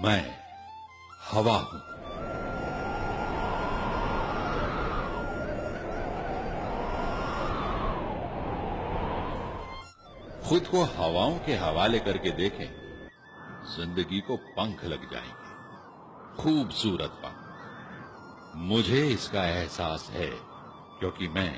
मैं हवा हूं। खुद को हवाओं के हवाले करके देखें, जिंदगी को पंख लग जाएंगे, खूबसूरत पंख। मुझे इसका एहसास है क्योंकि मैं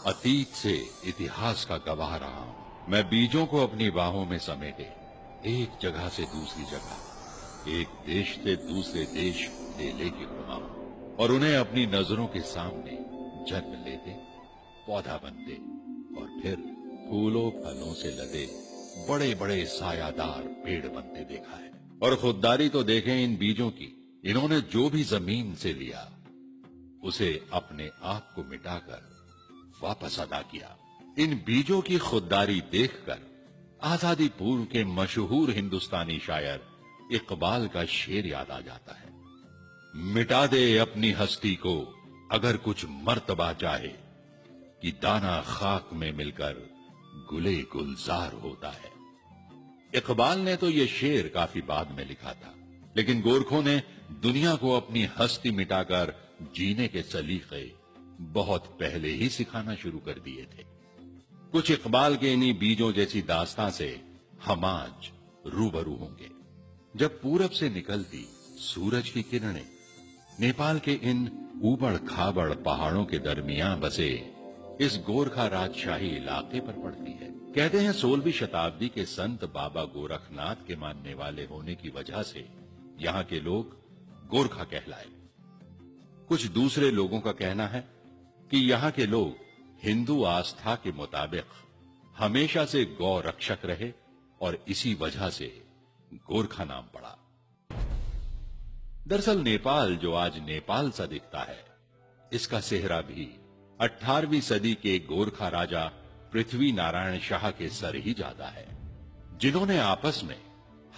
अतीत से इतिहास का गवाह रहा हूं। मैं बीजों को अपनी बाहों में समेटे एक जगह से दूसरी जगह, एक देश से दूसरे देश ले लेके घुमाऊं और उन्हें अपनी नजरों के सामने जन्म लेते, पौधा बनते और फिर फूलों फलों से लदे बड़े बड़े सायादार पेड़ बनते देखा है। और खुददारी तो देखें इन बीजों की। इन्होंने जो भी जमीन से लिया उसे अपने आप को मिटाकर वापस अदा किया। इन बीजों की खुददारी देखकर आजादी पूर्व के मशहूर हिंदुस्तानी शायर इकबाल का शेर याद आ जाता है। मिटा दे अपनी हस्ती को अगर कुछ मर्तबा चाहे, कि दाना खाक में मिलकर गुले गुलजार होता है। इकबाल ने तो ये शेर काफी बाद में लिखा था, लेकिन गोरखों ने दुनिया को अपनी हस्ती मिटाकर जीने के सलीके बहुत पहले ही सिखाना शुरू कर दिए थे। कुछ इकबाल के इन्हीं बीजों जैसी दास्तां से हम आज रूबरू होंगे। जब पूरब से निकलती सूरज की किरणें नेपाल के इन ऊबड़ खाबड़ पहाड़ों के दरमियान बसे इस गोरखा राजशाही इलाके पर पड़ती है। कहते हैं 16वीं शताब्दी के संत बाबा गोरखनाथ के मानने वाले होने की वजह से यहाँ के लोग गोरखा कहलाए। कुछ दूसरे लोगों का कहना है कि यहाँ के लोग हिंदू आस्था के मुताबिक हमेशा से गौ रक्षक रहे और इसी वजह से गोरखा नाम पड़ा। दरअसल नेपाल जो आज नेपाल सा दिखता है, इसका सेहरा भी 18वीं सदी के गोरखा राजा पृथ्वी नारायण शाह के सर ही जाता है, जिन्होंने आपस में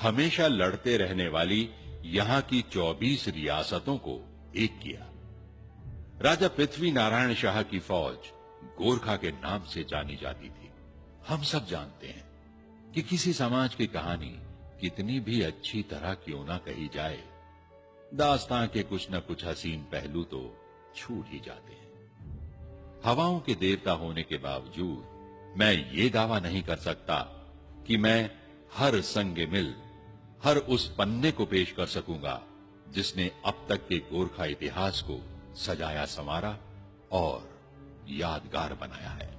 हमेशा लड़ते रहने वाली यहां की 24 रियासतों को एक किया। राजा पृथ्वी नारायण शाह की फौज गोरखा के नाम से जानी जाती थी। हम सब जानते हैं कि किसी समाज की कहानी कितनी भी अच्छी तरह क्यों ना कही जाए, दास्तां के कुछ न कुछ हसीन पहलू तो छूट ही जाते हैं। हवाओं के देवता होने के बावजूद मैं ये दावा नहीं कर सकता कि मैं हर संग मिल, हर उस पन्ने को पेश कर सकूंगा जिसने अब तक के गोरखा इतिहास को सजाया संवारा और यादगार बनाया है।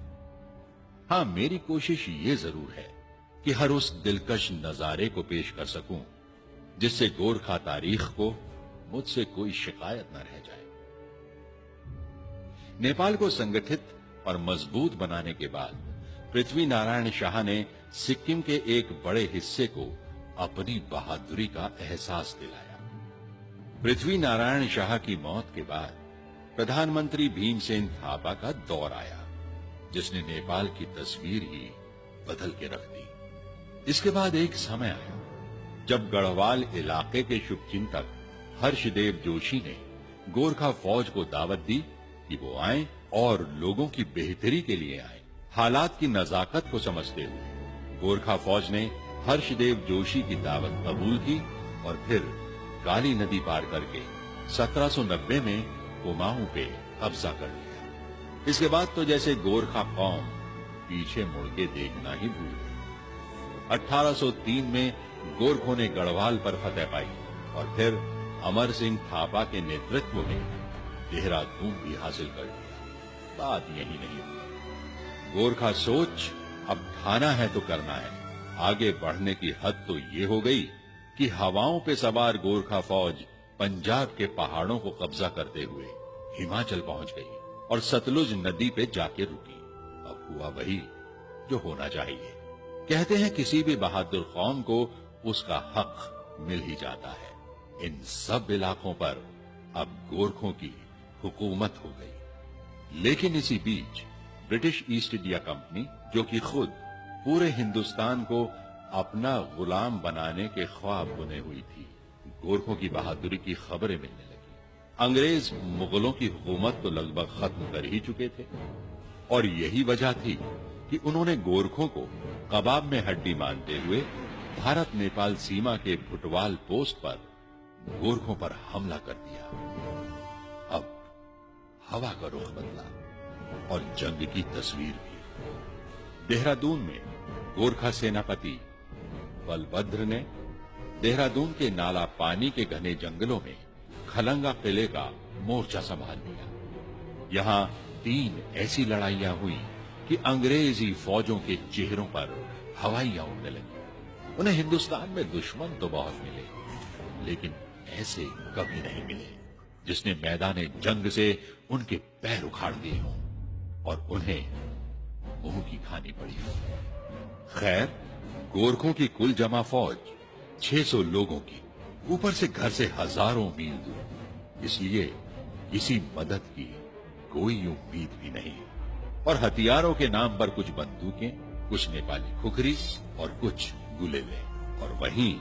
हां, मेरी कोशिश ये जरूर है कि हर उस दिलकश नजारे को पेश कर सकूं जिससे गोरखा तारीख को मुझसे कोई शिकायत न रह जाए। नेपाल को संगठित और मजबूत बनाने के बाद पृथ्वी नारायण शाह ने सिक्किम के एक बड़े हिस्से को अपनी बहादुरी का एहसास दिलाया। पृथ्वी नारायण शाह की मौत के बाद प्रधानमंत्री भीमसेन थापा का दौर आया, जिसने नेपाल की तस्वीर ही बदल के रख दी। इसके बाद एक समय आया जब गढ़वाल इलाके के शुभचिंतक हर्षदेव जोशी ने गोरखा फौज को दावत दी कि वो आए और लोगों की बेहतरी के लिए आए। हालात की नजाकत को समझते हुए गोरखा फौज ने हर्षदेव जोशी की दावत कबूल की और फिर काली नदी पार करके 1790 में कुमाऊं पे कब्जा कर लिया। इसके बाद तो जैसे गोरखा कौम पीछे मुड़ के देखना ही भूल गई। 1803 में गोरखों ने गढ़वाल पर फतह पाई और फिर अमर सिंह थापा के नेतृत्व में देहरादून भी हासिल कर लिया। बात यही नहीं हुई। गोरखा सोच अब ठाना है तो करना है। आगे बढ़ने की हद तो ये हो गई कि हवाओं पे सवार गोरखा फौज पंजाब के पहाड़ों को कब्जा करते हुए हिमाचल पहुंच गई और सतलुज नदी पे जाके रुकी। अब हुआ वही जो होना चाहिए। कहते हैं किसी भी बहादुर कौम को उसका हक मिल ही जाता है। इन सब इलाकों पर अब गोरखों की हुकूमत हो गई। लेकिन इसी बीच ब्रिटिश ईस्ट इंडिया कंपनी, जो कि खुद पूरे हिंदुस्तान को अपना गुलाम बनाने के ख्वाब बुने हुई थी, गोरखों की बहादुरी की खबरें मिलने लगी। अंग्रेज मुगलों की हुकूमत तो लगभग खत्म कर ही चुके थे और यही वजह थी कि उन्होंने गोरखों को कबाब में हड्डी मानते हुए भारत नेपाल सीमा के भुटवाल पोस्ट पर गोरखों पर हमला कर दिया। अब हवा का रुख बदला और जंग की तस्वीर भी। देहरादून में गोरखा सेनापति बलभद्र ने देहरादून के नाला पानी के घने जंगलों में खलंगा किले का मोर्चा संभाल लिया। यहां 3 ऐसी लड़ाइयां हुई कि अंग्रेजी फौजों के चेहरों पर हवाइयां उड़ने लगी। उन्हें हिंदुस्तान में दुश्मन तो बहुत मिले, लेकिन ऐसे कभी नहीं मिले जिसने मैदाने जंग से उनके पैर उखाड़ दिए हों और उन्हें मुंह की खानी पड़ी हो। खैर, गोरखों की कुल जमा फौज 600 लोगों की, ऊपर से घर से हजारों मील दूर, इसलिए किसी मदद की कोई उम्मीद भी नहीं। और हथियारों के नाम पर कुछ बंदूकें, कुछ नेपाली खुखरी और कुछ गुलेले, और वहीं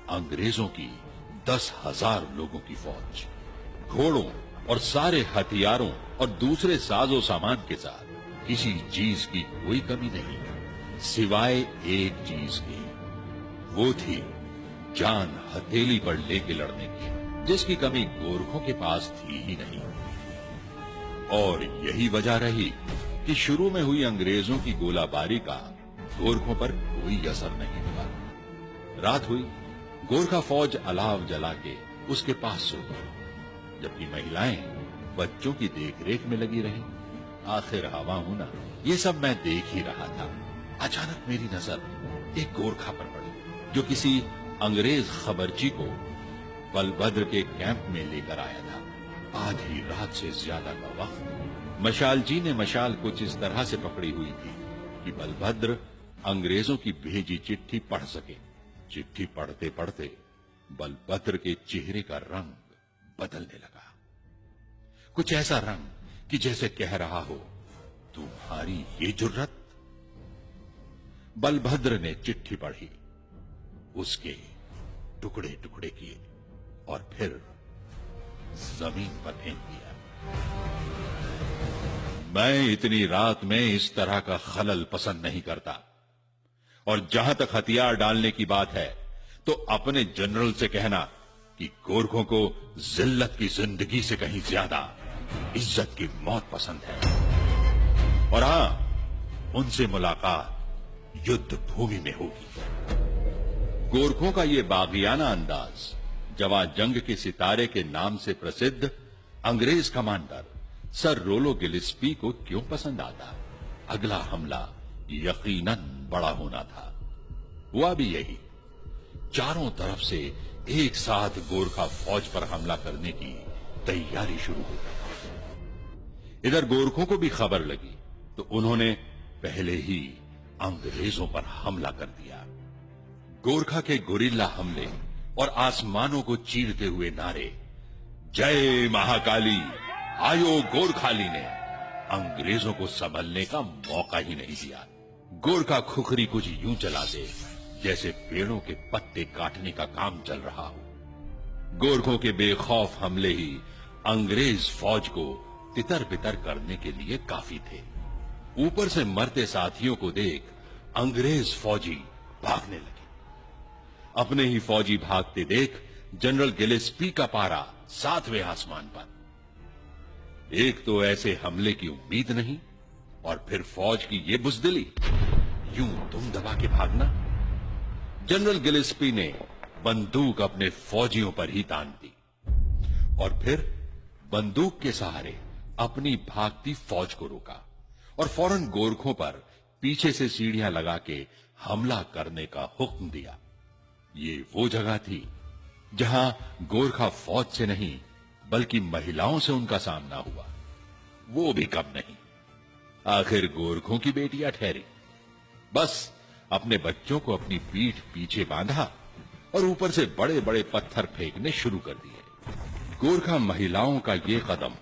अंग्रेजों की 10,000 लोगों की फौज, घोड़ों और सारे हथियारों और दूसरे साजो सामान के साथ। किसी चीज की कोई कमी नहीं, सिवाय एक चीज की, वो थी जान हथेली पर लेके लड़ने की, जिसकी कमी गोरखों के पास थी ही नहीं। और यही वजह रही कि शुरू में हुई अंग्रेजों की गोलाबारी का गोरखों पर कोई असर नहीं हुआ। रात हुई, गोरखा फौज अलाव जला के उसके पास सो गई, जबकि महिलाएं बच्चों की देखरेख में लगी रहीं। आखिर हवा होना, ये सब मैं देख ही रहा था। अचानक मेरी नजर एक गोरखा पर पड़ी जो किसी अंग्रेज खबरची को बलभद्र के कैंप में लेकर आया था। आधी रात से ज्यादा का वक्त। मशालजी ने मशाल कुछ इस तरह से पकड़ी हुई थी कि बलभद्र अंग्रेजों की भेजी चिट्ठी पढ़ सके। चिट्ठी पढ़ते पढ़ते बलभद्र के चेहरे का रंग बदलने लगा, कुछ ऐसा रंग कि जैसे कह रहा हो, तुम्हारी ये जुर्रत। बलभद्र ने चिट्ठी पढ़ी, उसके टुकड़े टुकड़े किए और फिर जमीन पर फेंक दिया। मैं इतनी रात में इस तरह का खलल पसंद नहीं करता, और जहां तक हथियार डालने की बात है तो अपने जनरल से कहना कि गोरखों को जिल्लत की जिंदगी से कहीं ज्यादा इज्जत की मौत पसंद है। और हां, उनसे मुलाकात युद्ध भूमि में होगी। गोरखों का यह बागियाना अंदाज जवां जंग के सितारे के नाम से प्रसिद्ध अंग्रेज कमांडर सर रोलो गिलिस्पी को क्यों पसंद आता? अगला हमला यकीनन बड़ा होना था। हुआ भी यही। चारों तरफ से एक साथ गोरखा फौज पर हमला करने की तैयारी शुरू हो गई। इधर गोरखों को भी खबर लगी तो उन्होंने पहले ही अंग्रेजों पर हमला कर दिया। गोरखा के गुरिल्ला हमले और आसमानों को चीरते हुए नारे, जय महाकाली, आयो गोरखाली, ने अंग्रेजों को संभलने का मौका ही नहीं दिया। गोरखा खुखरी कुछ यूं चलाते जैसे पेड़ों के पत्ते काटने का काम चल रहा हो। गोरखों के बेखौफ हमले ही अंग्रेज फौज को तितर बितर करने के लिए काफी थे। ऊपर से मरते साथियों को देख अंग्रेज फौजी भागने लगे। अपने ही फौजी भागते देख जनरल गिलेस्पी का पारा 7वें आसमान पर। एक तो ऐसे हमले की उम्मीद नहीं, और फिर फौज की ये बुजदिली, यूं दुम दबा के भागना। जनरल गिलेस्पी ने बंदूक अपने फौजियों पर ही तान दी और फिर बंदूक के सहारे अपनी भागती फौज को रोका और फौरन गोरखों पर पीछे से सीढ़ियां लगा के हमला करने का हुक्म दिया। ये वो जगह थी जहां गोरखा फौज से नहीं बल्कि महिलाओं से उनका सामना हुआ, वो भी कम नहीं। आखिर गोरखों की बेटियां ठहरी। बस अपने बच्चों को अपनी पीठ पीछे बांधा और ऊपर से बड़े बड़े पत्थर फेंकने शुरू कर दिए। गोरखा महिलाओं का ये कदम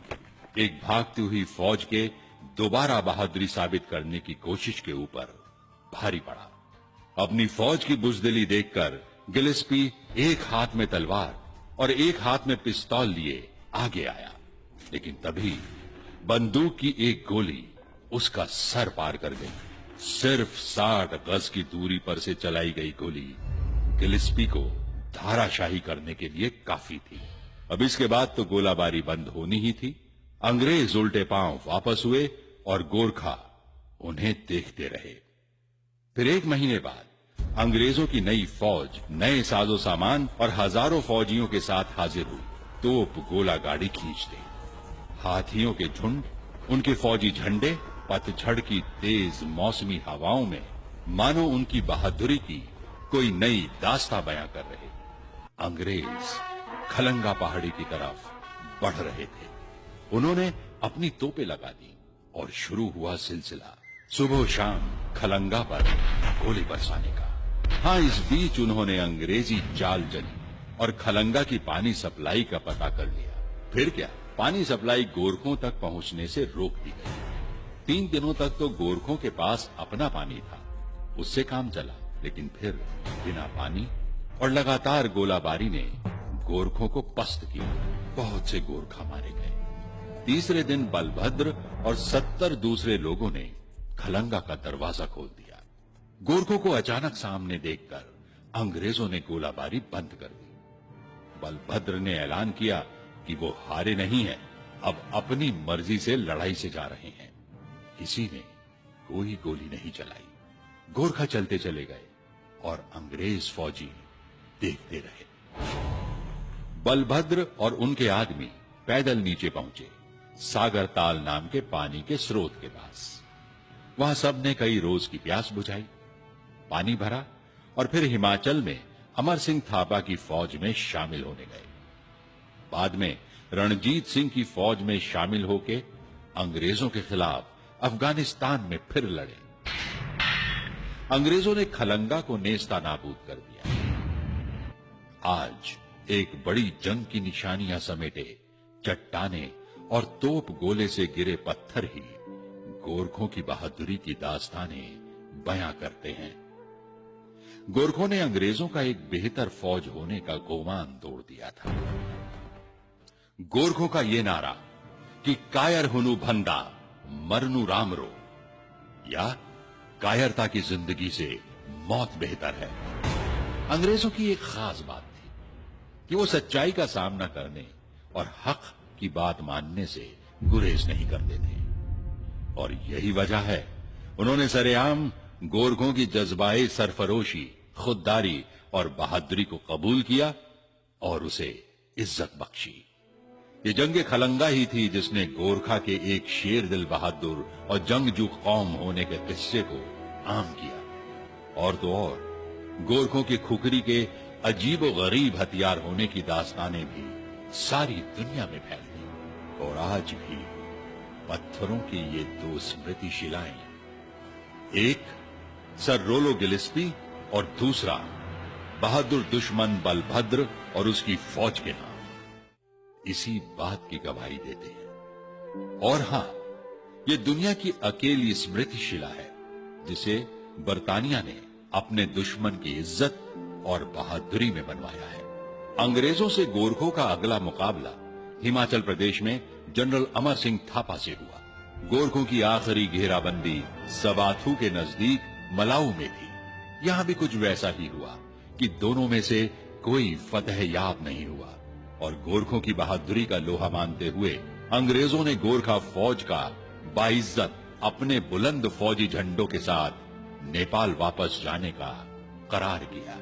एक भागती हुई फौज के दोबारा बहादुरी साबित करने की कोशिश के ऊपर भारी पड़ा। अपनी फौज की बुजदिली देखकर गिलेस्पी एक हाथ में तलवार और एक हाथ में पिस्तौल लिए आगे आया, लेकिन तभी बंदूक की एक गोली उसका सर पार कर गई। सिर्फ 60 गज की दूरी पर से चलाई गई गोली गिलेस्पी को धाराशाही करने के लिए काफी थी। अब इसके बाद तो गोलाबारी बंद होनी ही थी। अंग्रेज उल्टे पांव वापस हुए और गोरखा उन्हें देखते रहे। फिर 1 महीने बाद अंग्रेजों की नई फौज नए साजो सामान और हजारों फौजियों के साथ हाजिर हुई। तोप गोला गाड़ी खींचते, हाथियों के झुंड, उनके फौजी झंडे पतझड़ की तेज मौसमी हवाओं में मानो उनकी बहादुरी की कोई नई दास्तां बयां कर रहे। अंग्रेज खलंगा पहाड़ी की तरफ बढ़ रहे थे। उन्होंने अपनी तोपें लगा दी और शुरू हुआ सिलसिला सुबह शाम खलंगा पर गोली बरसाने का। हाँ, इस बीच उन्होंने अंग्रेजी चाल चली और खलंगा की पानी सप्लाई का पता कर लिया। फिर क्या, पानी सप्लाई गोरखों तक पहुंचने से रोक दी गई। 3 दिनों तक तो गोरखों के पास अपना पानी था, उससे काम चला। लेकिन फिर बिना पानी और लगातार गोलाबारी ने गोरखों को पस्त किया। बहुत से गोरखा मारे गए। तीसरे दिन बलभद्र और 70 दूसरे लोगों ने खलंगा का दरवाजा खोल दिया। गोरखों को अचानक सामने देखकर अंग्रेजों ने गोलाबारी बंद कर दी। बलभद्र ने ऐलान किया कि वो हारे नहीं हैं, अब अपनी मर्जी से लड़ाई से जा रहे हैं। किसी ने कोई गोली नहीं चलाई। गोरखा चलते चले गए और अंग्रेज फौजी देखते रहे। बलभद्र और उनके आदमी पैदल नीचे पहुंचे, सागर ताल नाम के पानी के स्रोत के पास। वहां सबने कई रोज की प्यास बुझाई, पानी भरा और फिर हिमाचल में अमर सिंह थापा की फौज में शामिल होने गए। बाद में रणजीत सिंह की फौज में शामिल होके अंग्रेजों के खिलाफ अफगानिस्तान में फिर लड़े। अंग्रेजों ने खलंगा को नेस्ता नाबूद कर दिया। आज एक बड़ी जंग की निशानियां समेटे चट्टाने और तोप गोले से गिरे पत्थर ही गोरखों की बहादुरी की दास्तानें बयां करते हैं। गोरखों ने अंग्रेजों का एक बेहतर फौज होने का गोमान तोड़ दिया था। गोरखों का यह नारा कि कायर हुनु भंदा मरनु रामरो, या कायरता की जिंदगी से मौत बेहतर है, अंग्रेजों की एक खास बात थी कि वो सच्चाई का सामना करने और हक की बात मानने से गुरेज नहीं करते थे। और यही वजह है उन्होंने सरेआम गोरखों की जज्बाए सरफरोशी, खुददारी और बहादुरी को कबूल किया और उसे इज्जत बख्शी। ये जंग खलंगा ही थी जिसने गोरखा के एक शेर दिल बहादुर और जंगजू कौम होने के किस्से को आम किया। और तो और गोरखों की खुकरी के अजीब व गरीब हथियार होने की दास्तानें भी सारी दुनिया में फैल गई। और आज भी पत्थरों की ये 2 स्मृति शिलाएं, एक सर रोलो गिलिस्पी और दूसरा बहादुर दुश्मन बलभद्र और उसकी फौज के नाम, इसी बात की गवाही देते हैं। और हां, ये दुनिया की अकेली स्मृति शिला है जिसे बरतानिया ने अपने दुश्मन की इज्जत और बहादुरी में बनवाया है। अंग्रेजों से गोरखों का अगला मुकाबला हिमाचल प्रदेश में जनरल अमर सिंह थापा से हुआ। गोरखों की आखिरी घेराबंदी सबाथू के नजदीक मलाऊ में थी। यहां भी कुछ वैसा ही हुआ कि दोनों में से कोई फतह याब नहीं हुआ और गोरखों की बहादुरी का लोहा मानते हुए अंग्रेजों ने गोरखा फौज का बाइज्जत अपने बुलंद फौजी झंडों के साथ नेपाल वापस जाने का करार किया।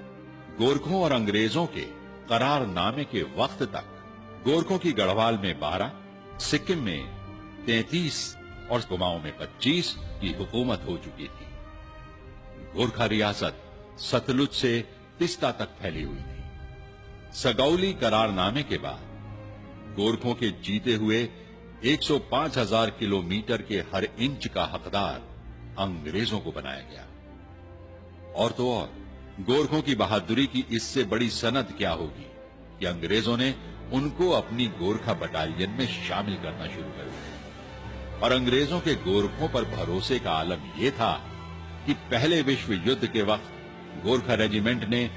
गोरखों और अंग्रेजों के करारनामे के वक्त तक गोरखों की गढ़वाल में 12, सिक्किम में 33 और कुमाऊं में 25 की हुकूमत हो चुकी थी। गोरखा रियासत सतलुज से तिस्ता तक फैली हुई थी। सगौली करारनामे के बाद गोरखों के जीते हुए 105,000 किलोमीटर के हर इंच का हकदार अंग्रेजों को बनाया गया। और तो और गोरखों की बहादुरी की इससे बड़ी सनद क्या होगी कि अंग्रेजों ने उनको अपनी गोरखा बटालियन में शामिल करना शुरू कर दिया। और अंग्रेजों के गोरखों पर भरोसे का आलम यह था कि पहले विश्व युद्ध के वक्त गोरखा रेजिमेंट ने